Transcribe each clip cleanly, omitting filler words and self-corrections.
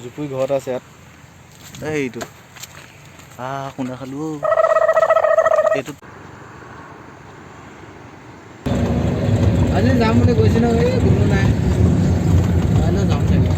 জুপুৰি ঘৰত আছে ইয়াত এইটো খুন্দা খালো এইটো আজি যাম বুলি কৈছিলো এই কোনো নাই কাইলৈ যাম চাগে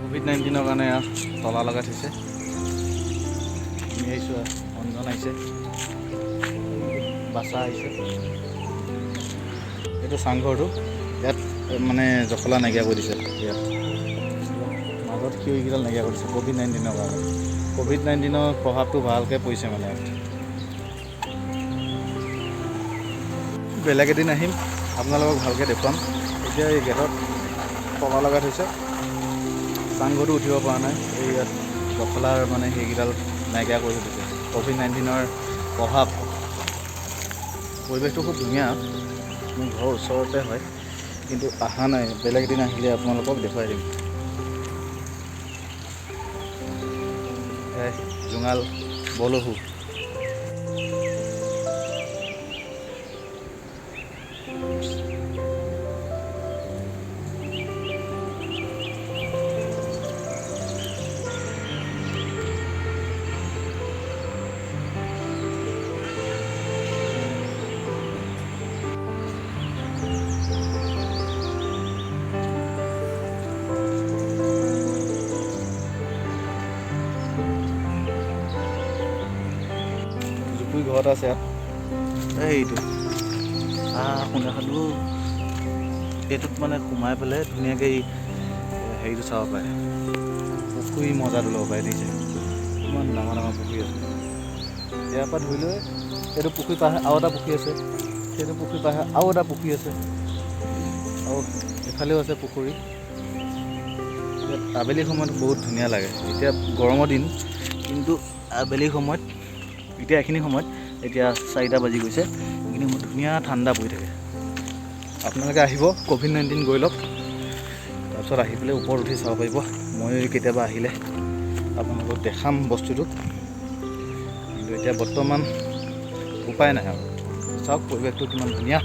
COVID-19 কাৰণে তলা লগাই থৈছে আমি আহিছোঁ অঞ্জন আহিছে বাছা আহিছে এইটো চাংঘৰটো ইয়াত মানে জখলা নাইকিয়া কৰি দিছে ইয়াত মাজত সিয়ৰিকেইডাল নাইকিয়া কৰি দিছে COVID-19 কাৰণে COVID-19 প্ৰভাৱটো ভালকৈ পৰিছে মানে ইয়াত বেলেগ এদিন আহিম আপোনালোকক ভালকৈ দেখুৱাম এতিয়া এই গেটত তলা লগাই থৈছে চাংঘৰটো উঠিব পৰা নাই এই ইয়াত জখলাৰ মানে সেইকেইডাল নাইকিয়া কৰি দিছে COVID-19 প্ৰভাৱ পৰিৱেশটো খুব ধুনীয়া মোৰ ঘৰৰ ওচৰতে হয় কিন্তু অহা নাই বেলেগ এদিন আহিলে আপোনালোকক দেখুৱাই দিম জোঙাল বলহু জুপুৰি ঘৰত আছে ইয়াত এইটো খুন্দা খালো এইটোত মানে সোমাই পেলাই ধুনীয়াকৈ হেৰিটো চাব পাৰে পুখুৰী মজাটো ল'ব পাৰে দিছে ইমান ডাঙৰ ডাঙৰ পুখুৰী আছে ইয়াৰ পৰা ধৰি লৈ এইটো পুখুৰী পাহে আৰু এটা পুখুৰী আছে সেইটো পুখুৰী পাহে আৰু এটা পুখুৰী আছে আৰু এফালেও আছে পুখুৰী আবেলি সময়ত বহুত ধুনীয়া লাগে এতিয়া গৰমৰ দিন কিন্তু আবেলি সময়ত এতিয়া এইখিনি সময়ত এতিয়া 4টা বাজি গৈছে এইখিনি সময়ত ধুনীয়া ঠাণ্ডা পৰি থাকে আপোনালোকে আহিব COVID-19 গৈ লওক তাৰপিছত আহি পেলাই ওপৰত উঠি চাব পাৰিব মই কেতিয়াবা আহিলে আপোনালোকক দেখাম বস্তুটো কিন্তু এতিয়া বৰ্তমান উপায় নাই আৰু চাওক পৰিৱেশটো কিমান ধুনীয়া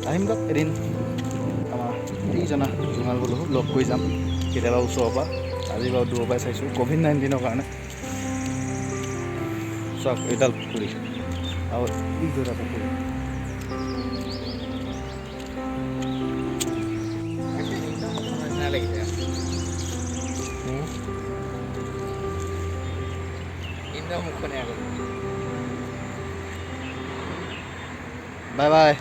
আহিম দিয়ক এদিন আমাৰ এইজনা জোঙাল বলহু লগ কৰি যাম কেতিয়াবা ওচৰৰ পৰা আজি বাৰু দূৰৰ পৰাই চাইছোঁ COVID-19 কাৰণে চাওক এইডাল পুখুৰী আৰু এইটো এটা পুখুৰী বাই বাই